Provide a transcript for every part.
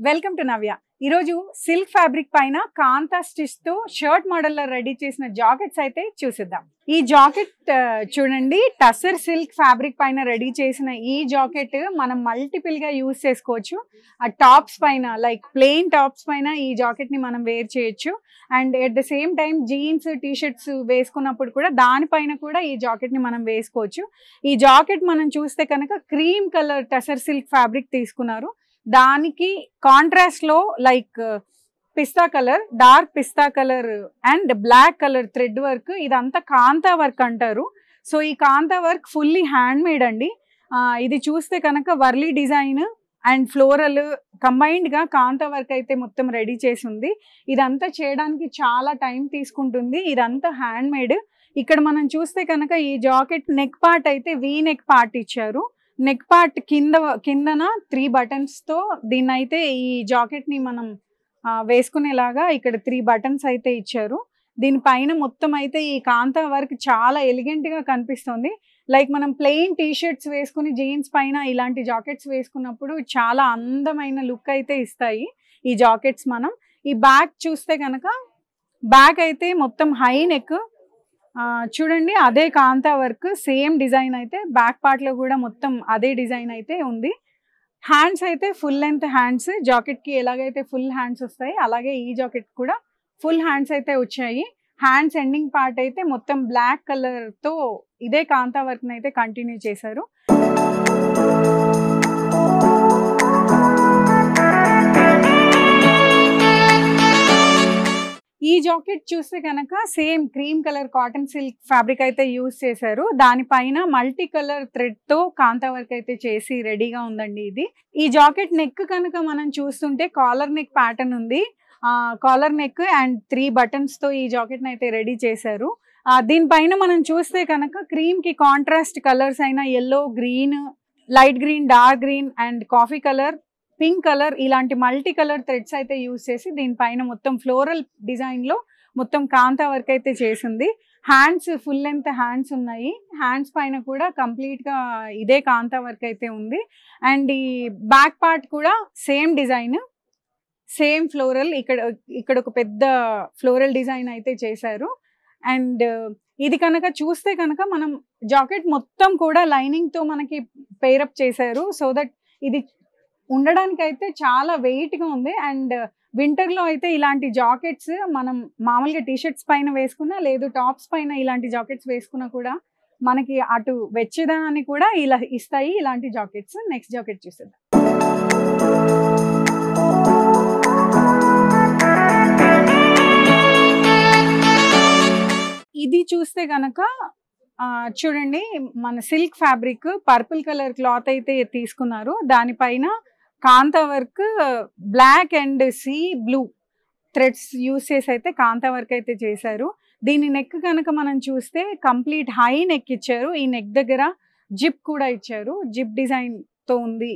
Welcome to నవ్య. ఈరోజు silk fabric పైన కాంతా stitch తో షర్ట్ మోడల్ లో రెడీ చేసిన జాకెట్స్ అయితే చూసిద్దాం. ఈ జాకెట్ చూడండి, టసర్ సిల్క్ ఫ్యాబ్రిక్ పైన రెడీ చేసిన ఈ జాకెట్ మనం మల్టిపుల్ గా యూజ్ చేసుకోవచ్చు. ఆ టాప్స్ పైన, లైక్ ప్లెయిన్ టాప్స్ పైన ఈ జాకెట్ ని మనం వేర్ చేయొచ్చు. And at the same time jeans T shirts వేసుకున్నప్పుడు కూడా దానిపైన కూడా ఈ జాకెట్ ని మనం వేసుకోవచ్చు. ఈ జాకెట్ మనం చూస్తే కనుక cream colour tussar silk fabric తీసుకున్నారు. దానికి కాంట్రాస్ట్ లో like pista colour, dark pista colour and black colour thread work, ఇదంతా కాంతా వర్క్ అంటారు. సో ఈ kantha work fully handmade అండి. ఇది చూస్తే కనుక Warli design and floral combined గా కాంతా వర్క్ అయితే మొత్తం రెడీ చేసి ఉంది. ఇదంతా చేయడానికి చాలా టైం తీసుకుంటుంది. ఇదంతా హ్యాండ్ మేడ్. ఇక్కడ మనం చూస్తే కనుక ఈ జాకెట్ నెక్ పార్ట్ అయితే వీ నెక్ పార్ట్ ఇచ్చారు. నెక్ పార్ట్ కిందన 3 బటన్స్ తో దీన్ని అయితే ఈ జాకెట్ ని మనం వేసుకునేలాగా ఇక్కడ 3 బటన్స్ అయితే ఇచ్చారు. దీనిపైన మొత్తం అయితే ఈ కాంతా వర్క్ చాలా ఎలిగెంట్ గా కనిపిస్తుంది. లైక్ మనం ప్లెయిన్ టీ షర్ట్స్ వేసుకుని జీన్స్ పైన ఇలాంటి జాకెట్స్ వేసుకున్నప్పుడు చాలా అందమైన లుక్ అయితే ఇస్తాయి ఈ జాకెట్స్. మనం ఈ బ్యాక్ చూస్తే కనుక బ్యాక్ అయితే మొత్తం హై నెక్ చూడండి, అదే కాంతా వర్క్ సేమ్ డిజైన్ అయితే బ్యాక్ పార్ట్ లో కూడా మొత్తం అదే డిజైన్ అయితే ఉంది. హ్యాండ్స్ అయితే ఫుల్ లెంత్ హ్యాండ్స్, జాకెట్ కి ఎలాగైతే ఫుల్ హ్యాండ్స్ వస్తాయి అలాగే ఈ జాకెట్ కూడా ఫుల్ హ్యాండ్స్ అయితే వచ్చాయి. హ్యాండ్స్ ఎండింగ్ పార్ట్ అయితే మొత్తం బ్లాక్ కలర్ తో ఇదే కాంతా వర్క్ అయితే కంటిన్యూ చేశారు. ఈ జాకెట్ చూస్తే కనుక same cream colour cotton silk fabric అయితే యూజ్ చేశారు. దానిపైన మల్టీ కలర్ థ్రెడ్ తో కాంతా వర్క్ అయితే చేసి రెడీగా ఉందండి ఇది. ఈ జాకెట్ నెక్ కనుక మనం చూస్తుంటే కాలర్ నెక్ ప్యాటర్న్ ఉంది. కాలర్ నెక్ అండ్ 3 బటన్స్ తో ఈ జాకెట్ అయితే రెడీ చేశారు. దీనిపైన మనం చూస్తే కనుక క్రీమ్ కి కాంట్రాస్ట్ కలర్స్ అయిన yellow, green, light green, dark green and coffee colour, pink colour ఇలాంటి మల్టీ కలర్ థ్రెడ్స్ అయితే యూజ్ చేసి దీనిపైన మొత్తం ఫ్లోరల్ డిజైన్ లో మొత్తం కాంతా వర్క్ అయితే చేసింది. హ్యాండ్స్ ఫుల్ లెంత్ హ్యాండ్స్ ఉన్నాయి. హ్యాండ్స్ పైన కూడా కంప్లీట్ గా ఇదే కాంతా వర్క్ అయితే ఉంది. అండ్ ఈ బ్యాక్ పార్ట్ కూడా సేమ్ డిజైన్, సేమ్ ఫ్లోరల్, ఇక్కడ ఒక పెద్ద ఫ్లోరల్ డిజైన్ అయితే చేశారు. అండ్ ఇది కనుక చూస్తే కనుక మనం జాకెట్ మొత్తం కూడా లైనింగ్ తో మనకి పేరప్ చేశారు. సో దట్ ఇది ఉండడానికి అయితే చాలా వెయిట్ గా ఉంది. అండ్ వింటర్ లో అయితే ఇలాంటి జాకెట్స్ మనం మామూలుగా టీ షర్ట్స్ పైన వేసుకున్నా లేదు టాప్స్ పైన ఇలాంటి జాకెట్స్ వేసుకున్నా కూడా మనకి అటు వెచ్చదనాన్ని కూడా ఇలా ఇస్తాయి ఇలాంటి జాకెట్స్. నెక్స్ట్ జాకెట్ చూసేద్దాం. ఇది చూస్తే కనుక చూడండి, మన silk fabric purple colour cloth అయితే తీసుకున్నారు. దానిపైన kantha work black and sea blue threads use చేసి అయితే కాంతా వర్క్ అయితే చేశారు. దీని నెక్ కనుక మనం చూస్తే కంప్లీట్ హై నెక్ ఇచ్చారు. ఈ నెక్ దగ్గర జిప్ కూడా ఇచ్చారు. జిప్ డిజైన్ తో ఉంది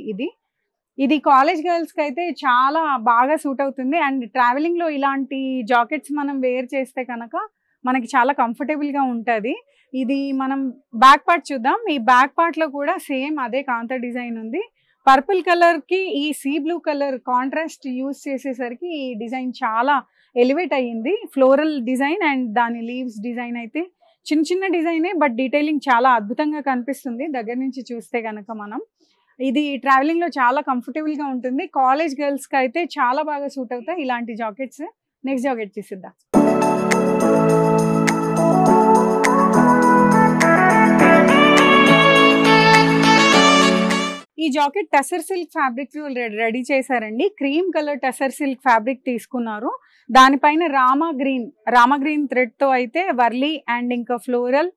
ఇది కాలేజ్ గర్ల్స్ కి అయితే చాలా బాగా సూట్ అవుతుంది. అండ్ ట్రావెలింగ్ లో ఇలాంటి జాకెట్స్ మనం వేర్ చేస్తే కనుక మనకి చాలా కంఫర్టబుల్ గా ఉంటుంది. ఇది మనం బ్యాక్ పార్ట్ చూద్దాం. ఈ బ్యాక్ పార్ట్ లో కూడా సేమ్ అదే కాంతా డిజైన్ ఉంది. పర్పుల్ కలర్ కి ఈ sea blue colour contrast use చేసేసరికి ఈ డిజైన్ చాలా ఎలివేట్ అయ్యింది. ఫ్లోరల్ డిజైన్ అండ్ దాని లీవ్స్ డిజైన్ అయితే చిన్న చిన్న డిజైనే, బట్ డీటెయిలింగ్ చాలా అద్భుతంగా కనిపిస్తుంది దగ్గర నుంచి చూస్తే కనుక మనం. ఇది ట్రావెలింగ్ లో చాలా కంఫర్టబుల్ గా ఉంటుంది. కాలేజ్ గర్ల్స్ కి అయితే చాలా బాగా సూట్ అవుతాయి ఇలాంటి జాకెట్స్. నెక్స్ట్ జాకెట్ చూసిద్దాం. ఈ jacket tussar silk fabric ready చేశారండి. Cream colour tussar silk fabric తీసుకున్నారు. దానిపైన రామా గ్రీన్ థ్రెడ్ తో అయితే వర్లీ అండ్ ఇంకా floral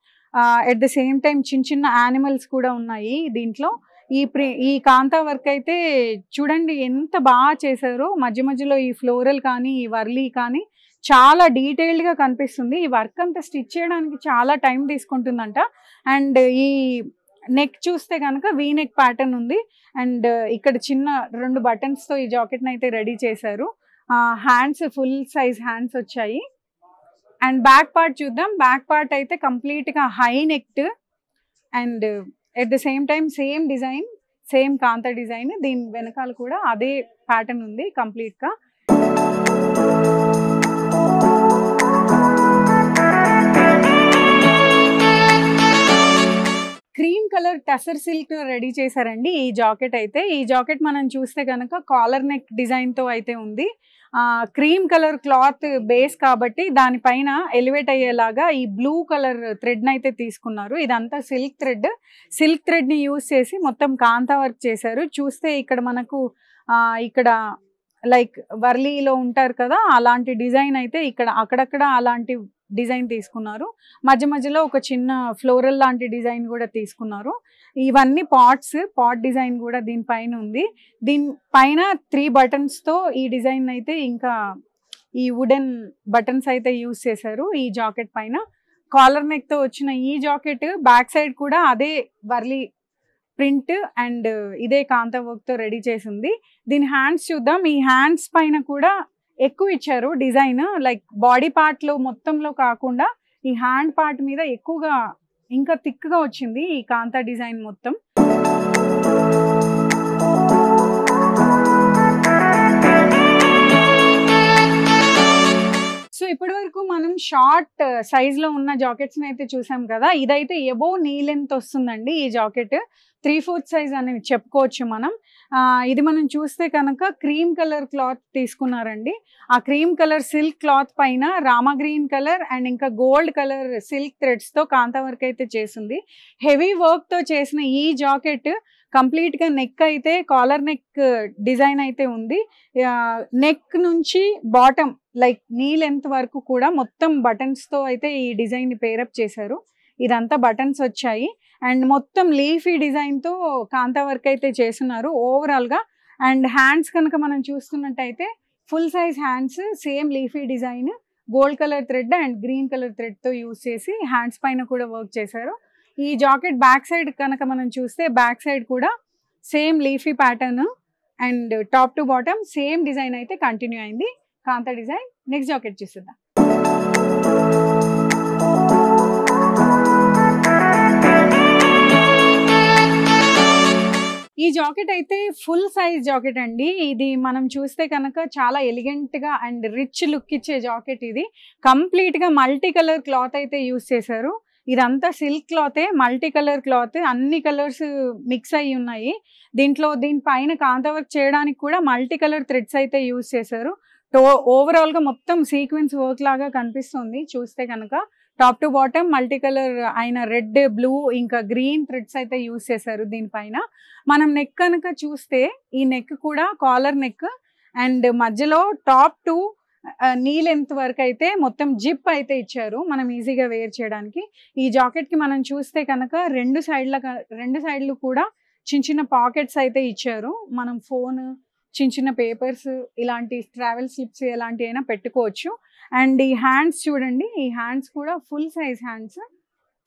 at the same time చిన్న చిన్న యానిమల్స్ కూడా ఉన్నాయి దీంట్లో. ఈ కాంతా వర్క్ అయితే చూడండి ఎంత బాగా చేశారో. మధ్య మధ్యలో ఈ ఫ్లోరల్ కానీ ఈ వర్లీ కానీ చాలా డీటెయిల్డ్ గా కనిపిస్తుంది. ఈ వర్క్ అంతా స్టిచ్ చేయడానికి చాలా టైం తీసుకుంటుందంట. అండ్ ఈ నెక్ చూస్తే కనుక వీ నెక్ ప్యాటర్న్ ఉంది. అండ్ ఇక్కడ చిన్న 2 బటన్స్ తో ఈ జాకెట్ అయితే రెడీ చేశారు. హ్యాండ్స్ ఫుల్ సైజ్ హ్యాండ్స్ వచ్చాయి. అండ్ బ్యాక్ పార్ట్ చూద్దాం. బ్యాక్ పార్ట్ అయితే కంప్లీట్ గా high neck and at the same time same design, same kantha design, దీని వెనకాల కూడా అదే ప్యాటర్న్ ఉంది కంప్లీట్ గా. Cream colour tussar silk ready చేశారండి ఈ జాకెట్ అయితే. ఈ జాకెట్ మనం చూస్తే కనుక కాలర్ నెక్ డిజైన్ తో అయితే ఉంది. క్రీమ్ కలర్ క్లాత్ బేస్ కాబట్టి దానిపైన ఎలివేట్ అయ్యేలాగా ఈ బ్లూ కలర్ థ్రెడ్ అయితే తీసుకున్నారు. ఇదంతా సిల్క్ థ్రెడ్ ని యూజ్ చేసి మొత్తం కాంతా వర్క్ చేశారు. చూస్తే ఇక్కడ మనకు ఇక్కడ లైక్ వర్లీలో ఉంటారు కదా, అలాంటి డిజైన్ అయితే ఇక్కడ అక్కడక్కడ అలాంటి డిజైన్ తీసుకున్నారు. మధ్య మధ్యలో ఒక చిన్న ఫ్లోరల్ లాంటి డిజైన్ కూడా తీసుకున్నారు. ఇవన్నీ పాట్ డిజైన్ కూడా దీనిపైన ఉంది. దీనిపైన 3 buttons తో ఈ డిజైన్ అయితే, ఇంకా ఈ వుడెన్ బటన్స్ అయితే యూజ్ చేశారు ఈ జాకెట్ పైన. కాలర్ నెక్ తో వచ్చిన ఈ జాకెట్ బ్యాక్ సైడ్ కూడా అదే వర్లీ ప్రింట్ అండ్ ఇదే కాంతా వర్క్ తో రెడీ చేసింది. దీని హ్యాండ్స్ చూద్దాం. ఈ హ్యాండ్స్ పైన కూడా ఎక్కువ ఇచ్చారు డిజైన్, లైక్ బాడీ పార్ట్ లో మొత్తంలో కాకుండా ఈ హ్యాండ్ పార్ట్ మీద ఎక్కువగా ఇంకా థిక్ గా వచ్చింది ఈ కాంతా డిజైన్ మొత్తం. సో ఇప్పటి వరకు మనం షార్ట్ సైజ్ లో ఉన్న జాకెట్స్ అయితే చూసాం కదా. ఇదైతే ఎబోవ్ నీ లెంత్ వస్తుందండి ఈ జాకెట్. 3/4 సైజ్ అని చెప్పుకోవచ్చు మనం. ఇది మనం చూస్తే కనుక క్రీమ్ కలర్ క్లాత్ తీసుకున్నారండి. ఆ క్రీమ్ కలర్ సిల్క్ క్లాత్ పైన రామా గ్రీన్ కలర్ అండ్ ఇంకా గోల్డ్ కలర్ సిల్క్ థ్రెడ్స్ తో కాంతా వర్క్ అయితే చేసింది. హెవీ వర్క్ తో చేసిన ఈ జాకెట్ కంప్లీట్ గా నెక్ అయితే కాలర్ నెక్ డిజైన్ అయితే ఉంది. నెక్ నుంచి బాటమ్ లైక్ నీ లెంత్ వరకు కూడా మొత్తం బటన్స్ తో అయితే ఈ డిజైన్ ని పేరప్ చేశారు. ఇదంతా బటన్స్ వచ్చాయి అండ్ మొత్తం లీఫీ డిజైన్ తో కాంతా వర్క్ అయితే చేస్తున్నారు ఓవరాల్ గా. అండ్ హ్యాండ్స్ కనుక మనం చూస్తున్నట్టయితే full size hands, same leafy design, gold colour thread and green colour thread తో యూజ్ చేసి హ్యాండ్స్ పైన కూడా వర్క్ చేశారు. ఈ జాకెట్ బ్యాక్ సైడ్ కనుక మనం చూస్తే బ్యాక్ సైడ్ కూడా same leafy pattern and top to bottom same design అయితే కంటిన్యూ అయింది కాంతా డిజైన్. నెక్స్ట్ జాకెట్ చూద్దాం. ఈ జాకెట్ అయితే ఫుల్ సైజ్ జాకెట్ అండి. ఇది మనం చూస్తే కనుక చాలా ఎలిగెంట్ గా అండ్ రిచ్ లుక్ ఇచ్చే జాకెట్. ఇది కంప్లీట్ గా మల్టీ కలర్ క్లాత్ అయితే యూజ్ చేశారు. ఇదంతా సిల్క్ క్లాతే, మల్టీ కలర్ క్లాత్, అన్ని కలర్స్ మిక్స్ అయ్యి ఉన్నాయి. దీనిపైన కాంతా వర్క్ చేయడానికి కూడా మల్టీ కలర్ థ్రెడ్స్ అయితే యూజ్ చేశారు. ఓవరాల్ గా మొత్తం సీక్వెన్స్ వర్క్ లాగా కనిపిస్తుంది చూస్తే కనుక. Top to bottom multi colour అయిన రెడ్, బ్లూ ఇంకా గ్రీన్ థ్రెడ్స్ అయితే యూజ్ చేశారు దీనిపైన. మనం నెక్ కనుక చూస్తే ఈ నెక్ కూడా కాలర్ నెక్ అండ్ మధ్యలో టాప్ టు నీ లెంత్ వరకు అయితే మొత్తం జిప్ అయితే ఇచ్చారు మనం ఈజీగా వేర్ చేయడానికి. ఈ జాకెట్ కి మనం చూస్తే కనుక రెండు సైడ్లు కూడా చిన్న చిన్న పాకెట్స్ అయితే ఇచ్చారు. మనం ఫోన్, చిన్న చిన్న పేపర్స్, ఇలాంటి ట్రావెల్ స్లిప్స్ ఎలాంటి అయినా పెట్టుకోవచ్చు. అండ్ ఈ హ్యాండ్స్ చూడండి, ఈ హ్యాండ్స్ కూడా full size hands,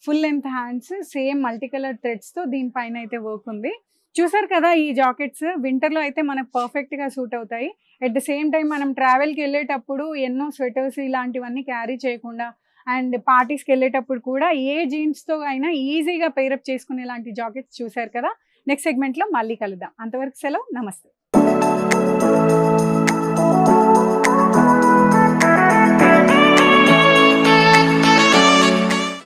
full length hands, same multi colour threads తో దీనిపైన అయితే వర్క్ ఉంది. చూసారు కదా ఈ జాకెట్స్ వింటర్ లో అయితే మనకు పర్ఫెక్ట్ గా సూట్ అవుతాయి. ఎట్ ద సేమ్ టైం మనం ట్రావెల్ కి వెళ్ళేటప్పుడు ఎన్నో స్వెటర్స్ ఇలాంటివన్నీ క్యారీ చేయకుండా అండ్ పార్టీస్కి వెళ్ళేటప్పుడు కూడా ఏ జీన్స్ తో అయినా ఈజీగా పేరప్ చేసుకునే ఇలాంటి జాకెట్స్ చూసారు కదా. నెక్స్ట్ సెగ్మెంట్ లో మళ్ళీ కలుద్దాం. అంతవరకు సెలవు, నమస్తే.